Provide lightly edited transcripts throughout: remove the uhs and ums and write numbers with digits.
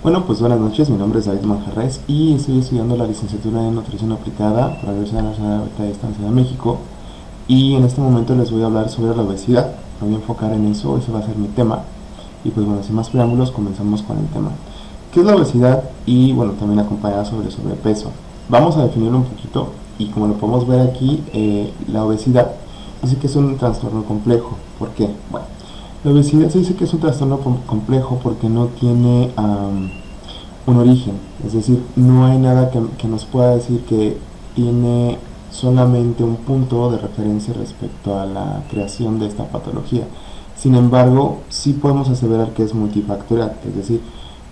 Bueno, pues buenas noches, mi nombre es David Manjarres y estoy estudiando la licenciatura en Nutrición Aplicada por la Universidad Nacional de Estancia de México, y en este momento les voy a hablar sobre la obesidad. Me voy a enfocar en eso, ese va a ser mi tema. Y pues bueno, sin más preámbulos, comenzamos con el tema. ¿Qué es la obesidad? Y bueno, también acompañada sobre sobrepeso. Vamos a definirlo un poquito, y como lo podemos ver aquí, la obesidad dice que es un trastorno complejo. ¿Por qué? Bueno, la obesidad se dice que es un trastorno complejo porque no tiene un origen, es decir, no hay nada que nos pueda decir que tiene solamente un punto de referencia respecto a la creación de esta patología. Sin embargo, sí podemos aseverar que es multifactorial, es decir,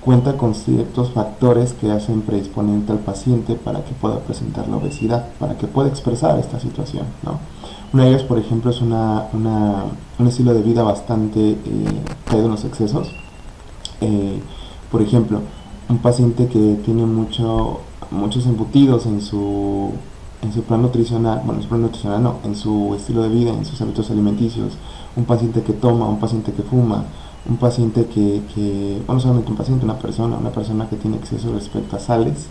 cuenta con ciertos factores que hacen predisponente al paciente para que pueda presentar la obesidad, para que pueda expresar esta situación, ¿no? Una de ellas, por ejemplo, es un estilo de vida bastante caído en los excesos. Por ejemplo, un paciente que tiene muchos embutidos en su plan nutricional, bueno, en su plan nutricional no, en su estilo de vida, en sus hábitos alimenticios, un paciente que toma, un paciente que fuma, un paciente bueno, solamente un paciente, una persona que tiene exceso respecto a sales,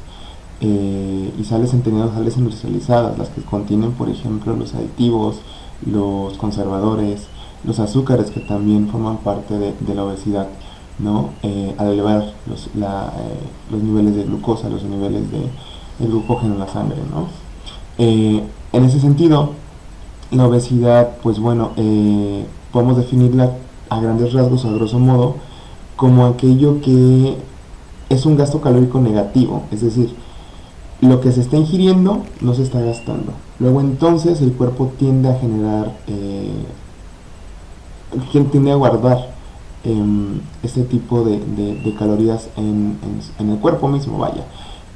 y sales entendiendo sales industrializadas, las que contienen, por ejemplo, los aditivos, los conservadores, los azúcares, que también forman parte de la obesidad, ¿no? Al elevar los niveles de glucosa, los niveles de glucógeno en la sangre, ¿no? En ese sentido, la obesidad, pues bueno, podemos definirla a grandes rasgos, a grosso modo, como aquello que es un gasto calórico negativo, es decir, lo que se está ingiriendo no se está gastando. Luego entonces el cuerpo tiende a generar, tiende a guardar este tipo de calorías en el cuerpo mismo, vaya.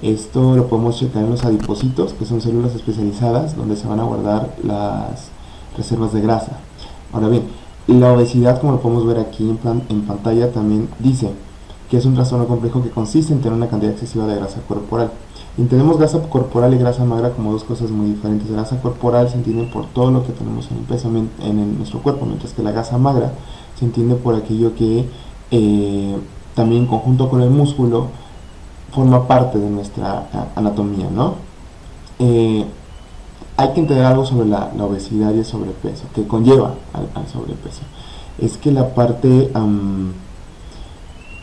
Esto lo podemos checar en los adipocitos, que son células especializadas donde se van a guardar las reservas de grasa. Ahora bien, la obesidad, como lo podemos ver aquí en pantalla, también dice que es un trastorno complejo que consiste en tener una cantidad excesiva de grasa corporal. Entendemos grasa corporal y grasa magra como dos cosas muy diferentes. La grasa corporal se entiende por todo lo que tenemos en el peso en nuestro cuerpo, mientras que la grasa magra se entiende por aquello que también en conjunto con el músculo forma parte de nuestra anatomía, ¿no? Hay que entender algo sobre la obesidad y el sobrepeso, que conlleva al sobrepeso. Es que la parte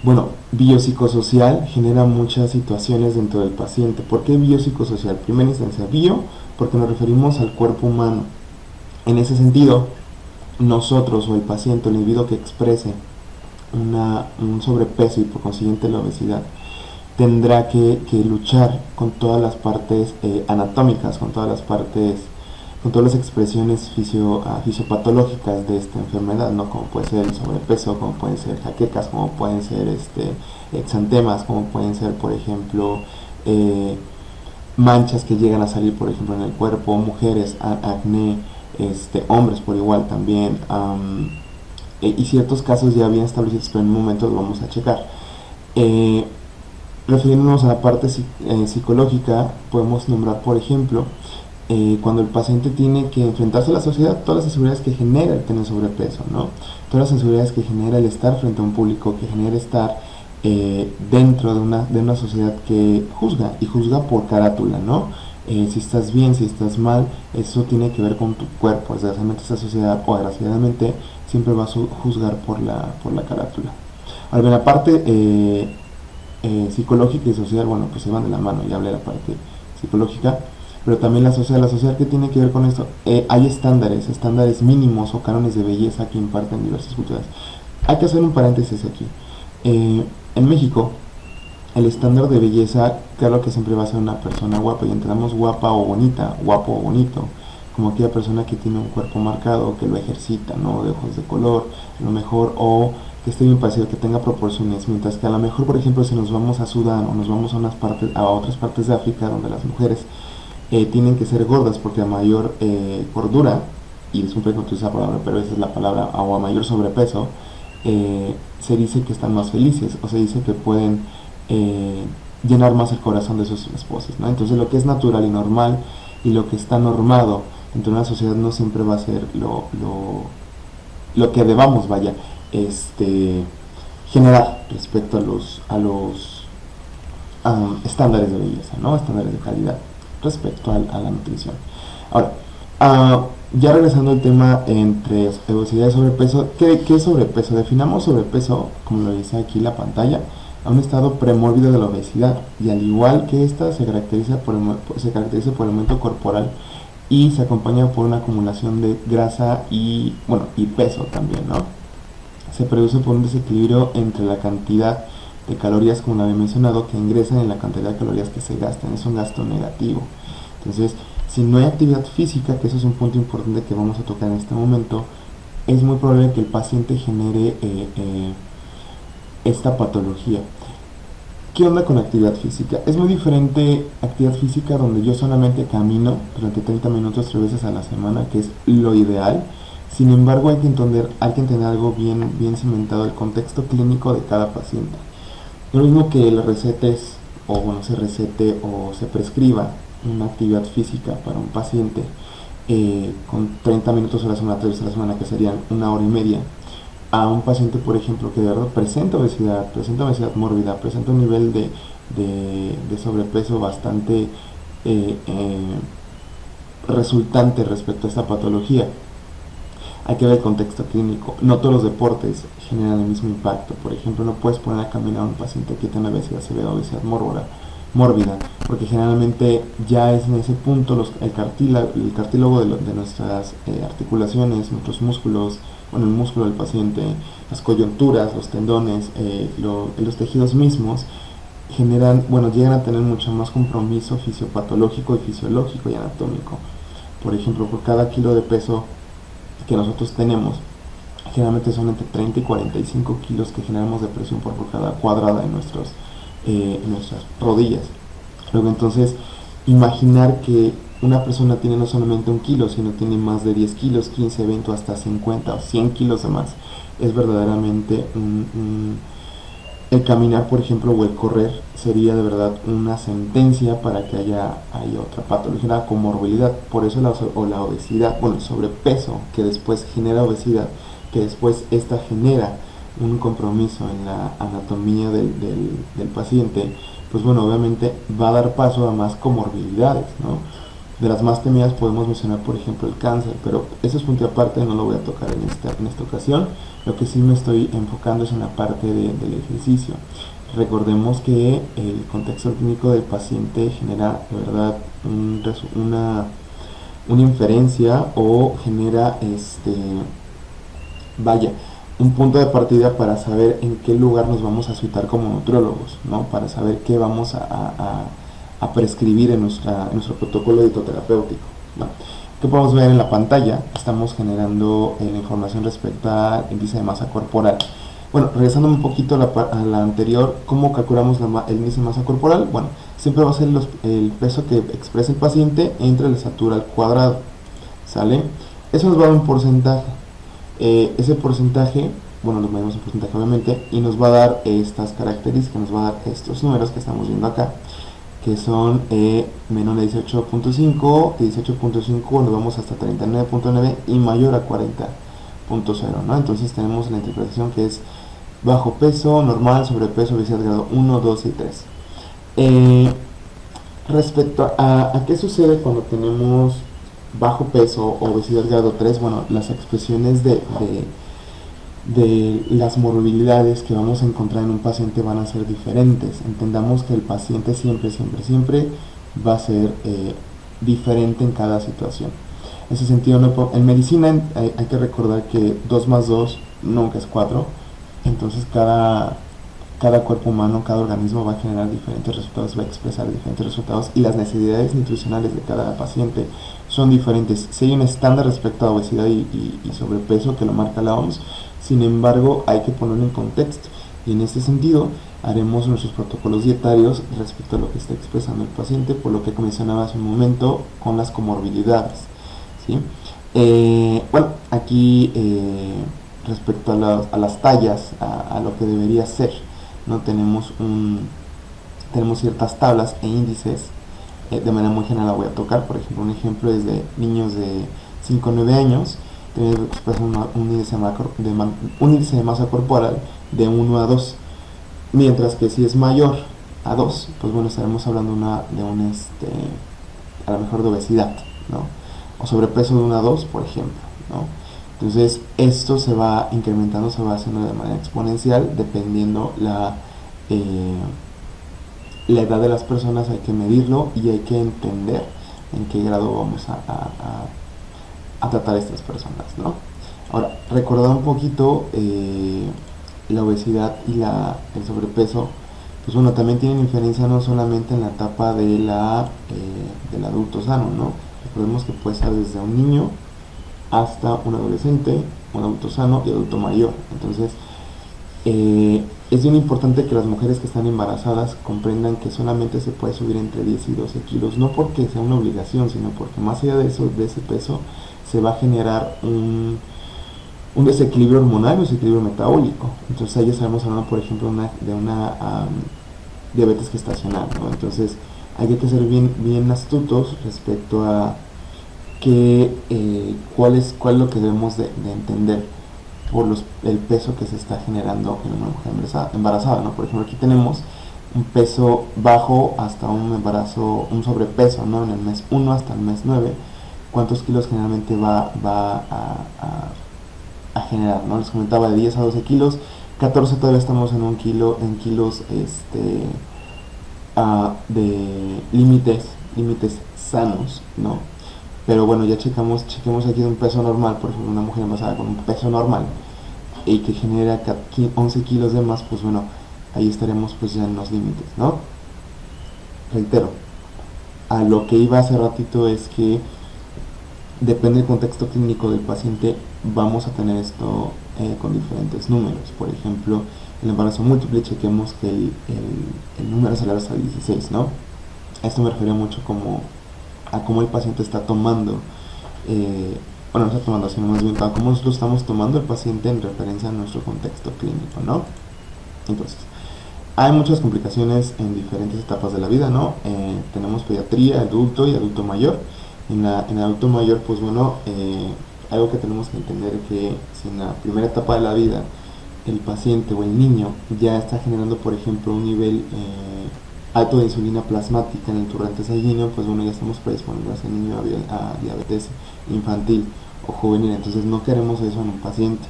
bueno, biopsicosocial genera muchas situaciones dentro del paciente. ¿Por qué biopsicosocial? Primera instancia, bio, porque nos referimos al cuerpo humano. En ese sentido, nosotros o el paciente, el individuo que exprese un sobrepeso y por consiguiente la obesidad, tendrá que luchar con todas las partes anatómicas, con todas las expresiones fisiopatológicas de esta enfermedad, ¿no? Como puede ser el sobrepeso, como pueden ser jaquecas, como pueden ser exantemas, como pueden ser, por ejemplo, manchas que llegan a salir, por ejemplo, en el cuerpo, mujeres, acné, hombres por igual también, y ciertos casos ya bien establecidos, pero en un momento lo vamos a checar. Refiriéndonos a la parte psicológica, podemos nombrar, por ejemplo, cuando el paciente tiene que enfrentarse a la sociedad, todas las inseguridades que genera el tener sobrepeso, ¿no? Todas las inseguridades que genera el estar frente a un público, que genera estar dentro de una sociedad que juzga, y juzga por carátula, ¿no? Si estás bien, si estás mal, eso tiene que ver con tu cuerpo. Desgraciadamente esta sociedad, o agraciadamente, siempre va a juzgar por la carátula. Ahora bien, la parte psicológica y social, bueno, pues se van de la mano. Ya hablé de la parte psicológica, pero también la sociedad que tiene que ver con esto. Hay estándares mínimos o cánones de belleza que imparten diversas culturas. Hay que hacer un paréntesis aquí. En México, el estándar de belleza, claro que siempre va a ser una persona guapa, y entendamos guapa o bonita, guapo o bonito, como aquella persona que tiene un cuerpo marcado, que lo ejercita, ¿no? De ojos de color, a lo mejor, o que esté bien parecido, que tenga proporciones, mientras que a lo mejor, por ejemplo, si nos vamos a Sudán o nos vamos a otras partes de África, donde las mujeres tienen que ser gordas, porque a mayor gordura, y disculpen que utilice la palabra, pero esa es la palabra, o a mayor sobrepeso, se dice que están más felices, o se dice que pueden llenar más el corazón de sus esposas, ¿no? Entonces lo que es natural y normal, y lo que está normado dentro de una sociedad, no siempre va a ser lo que debamos, vaya, generar respecto a los estándares de belleza, ¿no? Estándares de calidad respecto a la nutrición. Ahora, ya regresando al tema entre obesidad y sobrepeso, ¿qué es sobrepeso? Definamos sobrepeso, como lo dice aquí la pantalla, a un estado premórbido de la obesidad, y al igual que esta se caracteriza por el aumento corporal y se acompaña por una acumulación de grasa y, bueno, y peso también, ¿no? Se produce por un desequilibrio entre la cantidad de calorías, como lo había mencionado, que ingresan en la cantidad de calorías que se gastan. Es un gasto negativo. Entonces, si no hay actividad física, que eso es un punto importante que vamos a tocar en este momento, es muy probable que el paciente genere esta patología. ¿Qué onda con actividad física? Es muy diferente actividad física donde yo solamente camino durante 30 minutos 3 veces a la semana, que es lo ideal. Sin embargo, hay que entender algo bien cimentado, el contexto clínico de cada paciente. Lo mismo que le recetes, o bueno, se recete o se prescriba una actividad física para un paciente con 30 minutos a la semana, 3 veces a la semana, que serían 1 hora y media, a un paciente, por ejemplo, que de verdad presenta obesidad mórbida, presenta un nivel de sobrepeso bastante eh, eh, resultante respecto a esta patología. Hay que ver el contexto clínico. No todos los deportes generan el mismo impacto. Por ejemplo, no puedes poner a caminar a un paciente que tiene obesidad severa, obesidad mórbida, porque generalmente ya es en ese punto el cartílago de nuestras articulaciones, nuestros músculos, bueno, el músculo del paciente, las coyunturas, los tendones, los tejidos mismos llegan a tener mucho más compromiso fisiopatológico y fisiológico y anatómico. Por ejemplo, por cada kilo de peso que nosotros tenemos, generalmente son entre 30 y 45 kilos que generamos de presión por pulgada cuadrada en nuestras rodillas. Luego, entonces, imaginar que una persona tiene no solamente 1 kilo, sino tiene más de 10 kilos, 15, 20 o hasta 50 o 100 kilos de más, es verdaderamente el caminar, por ejemplo, o el correr sería de verdad una sentencia para que haya otra patología, una comorbilidad. Por eso la obesidad, bueno, el sobrepeso que después genera obesidad, que después esta genera un compromiso en la anatomía del paciente, pues bueno, obviamente va a dar paso a más comorbilidades, ¿no? De las más temidas podemos mencionar, por ejemplo, el cáncer, pero eso es punto aparte, no lo voy a tocar en esta ocasión. Lo que sí me estoy enfocando es en la parte del ejercicio. Recordemos que el contexto clínico del paciente genera, de verdad, una inferencia, o genera un punto de partida para saber en qué lugar nos vamos a situar como nutriólogos, ¿no? Para saber qué vamos a prescribir en nuestro protocolo dietoterapéutico, ¿no? Que podemos ver en la pantalla, estamos generando la información respecto al índice de masa corporal. Bueno, regresando un poquito a la anterior, ¿cómo calculamos el índice de masa corporal? Bueno, siempre va a ser el peso que expresa el paciente entre la estatura al cuadrado, ¿sale? Eso nos va a dar un porcentaje. Ese porcentaje, bueno, lo medimos en porcentaje obviamente, y nos va a dar estas características, nos va a dar estos números que estamos viendo acá, que son menor a 18.5, de 18.5 nos vamos hasta 39.9 y mayor a 40.0, ¿no? Entonces tenemos la interpretación que es bajo peso, normal, sobrepeso, obesidad grado 1, 2 y 3. Respecto a qué sucede cuando tenemos bajo peso o obesidad grado 3, bueno, las expresiones de las morbilidades que vamos a encontrar en un paciente van a ser diferentes. Entendamos que el paciente siempre va a ser diferente en cada situación. En ese sentido, en medicina hay que recordar que 2 más 2 nunca es 4, entonces cada cuerpo humano, cada organismo va a generar diferentes resultados, va a expresar diferentes resultados, y las necesidades nutricionales de cada paciente son diferentes. Si hay un estándar respecto a obesidad y sobrepeso que lo marca la OMS, sin embargo hay que ponerlo en contexto, y en este sentido haremos nuestros protocolos dietarios respecto a lo que está expresando el paciente, por lo que mencionaba hace un momento con las comorbilidades, ¿sí? Bueno, aquí respecto a las tallas, a lo que debería ser, no tenemos ciertas tablas e índices. De manera muy general la voy a tocar. Por ejemplo, un ejemplo es de niños de 5 o 9 años, tienen un índice de masa corporal de 1 a 2, mientras que si es mayor a 2, pues bueno, estaremos hablando a lo mejor de obesidad, ¿no? O sobrepeso de 1 a 2, por ejemplo, ¿no? Entonces, esto se va incrementando, se va haciendo de manera exponencial, dependiendo eh, la edad de las personas. Hay que medirlo y hay que entender en qué grado vamos a tratar a estas personas, ¿no? Ahora, recordar un poquito la obesidad y el sobrepeso, pues bueno, también tienen diferencia no solamente en la etapa del adulto sano, ¿no? Recordemos que puede ser desde un niño hasta un adolescente, un adulto sano y adulto mayor. Entonces, es bien importante que las mujeres que están embarazadas comprendan que solamente se puede subir entre 10 y 12 kilos, no porque sea una obligación, sino porque más allá de eso, de ese peso, se va a generar un desequilibrio hormonal, un desequilibrio metabólico. Entonces ahí estamos hablando, por ejemplo, de una diabetes gestacional, ¿no? Entonces hay que ser bien astutos respecto a cuál es lo que debemos de entender por el peso que se está generando en una mujer embarazada, ¿no? Por ejemplo, aquí tenemos un peso bajo hasta un sobrepeso, ¿no? En el mes 1 hasta el mes 9, ¿cuántos kilos generalmente va a generar, ¿no? Les comentaba de 10 a 12 kilos, 14 todavía estamos en kilos de límites sanos, ¿no? Pero bueno, ya chequemos aquí un peso normal, por ejemplo, una mujer embarazada con un peso normal y que genera 11 kilos de más, pues bueno, ahí estaremos pues ya en los límites, ¿no? Reitero, a lo que iba hace ratito es que depende del contexto clínico del paciente, vamos a tener esto con diferentes números. Por ejemplo, el embarazo múltiple, chequemos que el número celular es a 16, ¿no? Esto me refiero mucho a cómo el paciente está tomando, bueno, no está tomando, sino más bien a cómo nosotros estamos tomando el paciente en referencia a nuestro contexto clínico, ¿no? Entonces, hay muchas complicaciones en diferentes etapas de la vida, ¿no? Tenemos pediatría, adulto y adulto mayor. En adulto mayor, pues bueno, algo que tenemos que entender es que si en la primera etapa de la vida el paciente o el niño ya está generando, por ejemplo, un nivel alto de insulina plasmática en el torrente sanguíneo, pues bueno, ya estamos predisponiendo a ese niño a diabetes infantil o juvenil. Entonces no queremos eso en un paciente.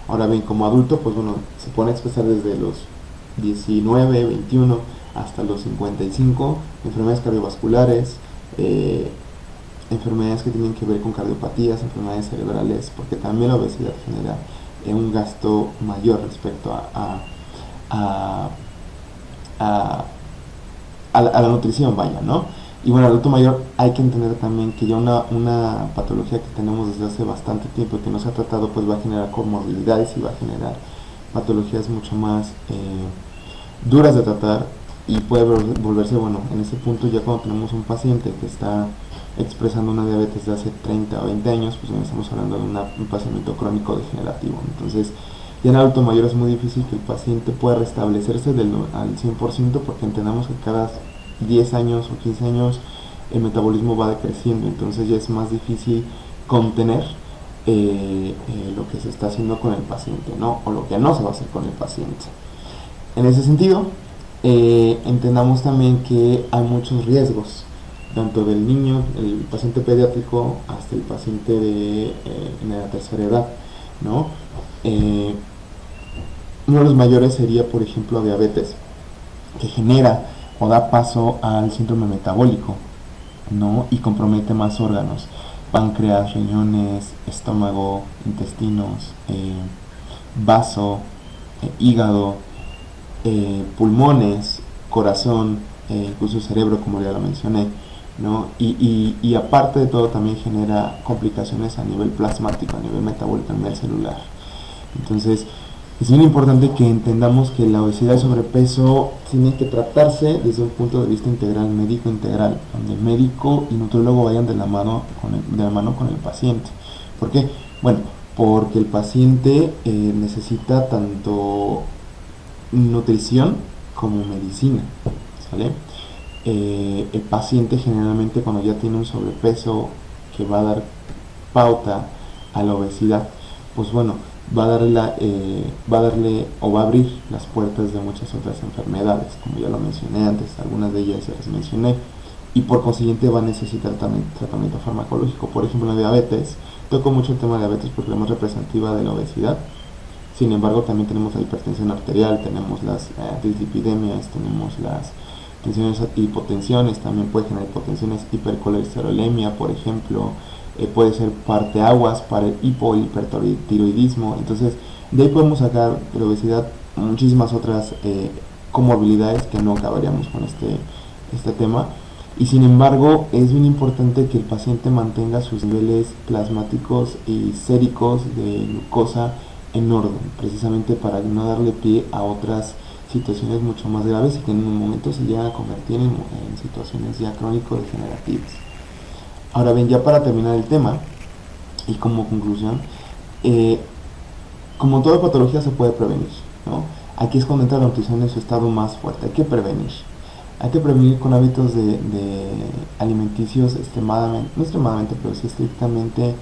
Ahora bien, como adulto, pues bueno, se puede expresar desde los 19, 21 hasta los 55, enfermedades cardiovasculares, enfermedades que tienen que ver con cardiopatías, enfermedades cerebrales, porque también la obesidad genera un gasto mayor respecto a, la nutrición, vaya, ¿no? Y bueno, adulto mayor hay que entender también que ya una patología que tenemos desde hace bastante tiempo y que no se ha tratado, pues va a generar comorbilidades y va a generar patologías mucho más duras de tratar y puede volverse, bueno, en ese punto ya cuando tenemos un paciente que está expresando una diabetes de hace 30 o 20 años, pues estamos hablando de un padecimiento crónico degenerativo. Entonces, ya en adulto mayor es muy difícil que el paciente pueda restablecerse al 100% porque entendamos que cada 10 años o 15 años el metabolismo va decreciendo, entonces ya es más difícil contener lo que se está haciendo con el paciente, ¿no? O lo que no se va a hacer con el paciente. En ese sentido, entendamos también que hay muchos riesgos, tanto del niño, el paciente pediátrico, hasta el paciente en la tercera edad, ¿no? Uno de los mayores sería, por ejemplo, diabetes, que genera o da paso al síndrome metabólico, ¿no? Y compromete más órganos, páncreas, riñones, estómago, intestinos, vaso, hígado, pulmones, corazón, incluso cerebro, como ya lo mencioné, ¿no? Y aparte de todo también genera complicaciones a nivel plasmático, a nivel metabólico, a nivel celular. Entonces es bien importante que entendamos que la obesidad y sobrepeso tiene que tratarse desde un punto de vista integral, médico integral, donde el médico y nutriólogo vayan de la mano con el paciente. ¿Por qué? Bueno, porque el paciente necesita tanto nutrición como medicina, ¿sale? El paciente generalmente cuando ya tiene un sobrepeso que va a dar pauta a la obesidad, pues bueno, va a darle o va a abrir las puertas de muchas otras enfermedades, como ya lo mencioné antes, algunas de ellas ya las mencioné, y por consiguiente va a necesitar también tratamiento farmacológico. Por ejemplo, la diabetes, toco mucho el tema de diabetes porque es la más representativa de la obesidad. Sin embargo, también tenemos la hipertensión arterial, tenemos las dislipidemias, tenemos las tensiones, hipotensiones, también puede generar hipotensiones, hipercolesterolemia, por ejemplo, puede ser parteaguas para el hipo y hipertiroidismo. Entonces, de ahí podemos sacar de la obesidad muchísimas otras comorbilidades que no acabaríamos con este tema. Y sin embargo, es bien importante que el paciente mantenga sus niveles plasmáticos y séricos de glucosa en orden, precisamente para no darle pie a otras situaciones mucho más graves y que en un momento se llegan a convertir en situaciones ya crónico-degenerativas. Ahora bien, ya para terminar el tema y como conclusión, eh, como toda patología se puede prevenir, ¿no? Aquí es cuando entra la nutrición en su estado más fuerte, hay que prevenir. Hay que prevenir con hábitos de alimenticios extremadamente, no extremadamente, pero sí estrictamente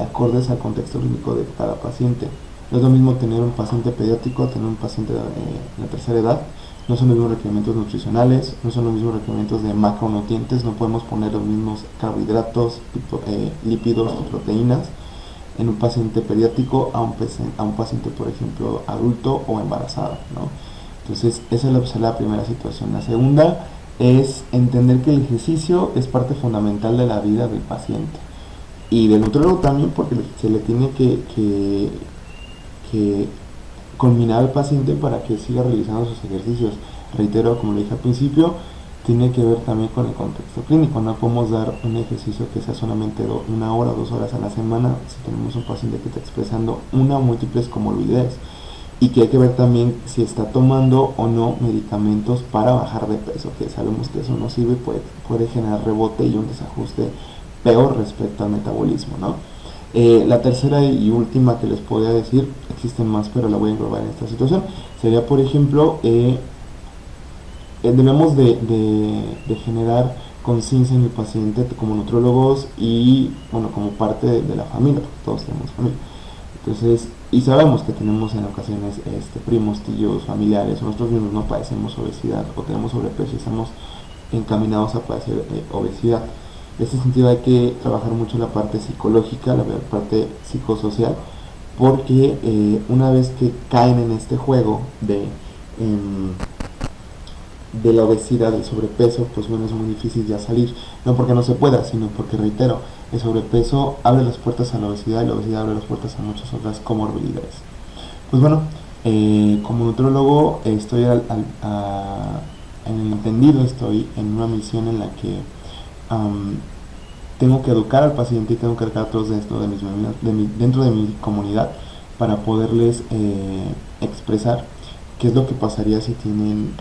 acordes al contexto clínico de cada paciente. No es lo mismo tener un paciente pediátrico a tener un paciente de la tercera edad. No son los mismos requerimientos nutricionales, no son los mismos requerimientos de macronutrientes, no podemos poner los mismos carbohidratos, lípidos y proteínas en un paciente pediátrico a un paciente, por ejemplo, adulto o embarazada, ¿no? Entonces, esa es la primera situación. La segunda es entender que el ejercicio es parte fundamental de la vida del paciente y del nutriólogo también, porque se le tiene que culminar al paciente para que siga realizando sus ejercicios. Reitero, como le dije al principio, tiene que ver también con el contexto clínico. No podemos dar un ejercicio que sea solamente 1 hora o 2 horas a la semana si tenemos un paciente que está expresando una o múltiples comorbilidades, y que hay que ver también si está tomando o no medicamentos para bajar de peso, que sabemos que eso no sirve, puede generar rebote y un desajuste peor respecto al metabolismo, ¿no? La tercera y última que les podría decir, existen más pero la voy a englobar en esta situación, sería por ejemplo, debemos de generar conciencia en el paciente como nutrólogos y bueno, como parte de la familia, porque todos tenemos familia. Entonces, y sabemos que tenemos en ocasiones primos, tíos, familiares, o nosotros mismos no padecemos obesidad o tenemos sobrepeso y estamos encaminados a padecer obesidad. En este sentido hay que trabajar mucho la parte psicológica, la parte psicosocial, porque una vez que caen en este juego de la obesidad, del sobrepeso, pues bueno, es muy difícil ya salir. No porque no se pueda, sino porque, reitero, el sobrepeso abre las puertas a la obesidad y la obesidad abre las puertas a muchas otras comorbilidades. Pues bueno, como nutrólogo estoy en el entendido, estoy en una misión en la que tengo que educar al paciente y tengo que educar a todos dentro de mi comunidad para poderles expresar qué es lo que pasaría si tienen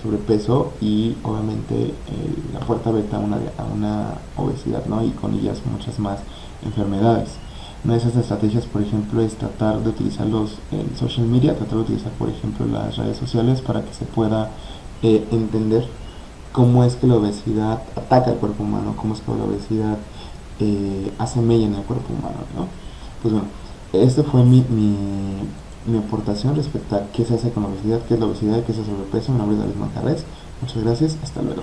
sobrepeso y obviamente la puerta abierta a una obesidad, ¿no? Y con ellas muchas más enfermedades. Una de esas estrategias, por ejemplo, es tratar de utilizar el social media, tratar de utilizar, por ejemplo, las redes sociales para que se pueda entender cómo es que la obesidad ataca al cuerpo humano, cómo es que la obesidad hace mella en el cuerpo humano, ¿no? Pues bueno, esta fue mi aportación respecto a qué se hace con la obesidad, qué es la obesidad, qué es el sobrepeso. Mi nombre es David Manjarres. Muchas gracias, hasta luego.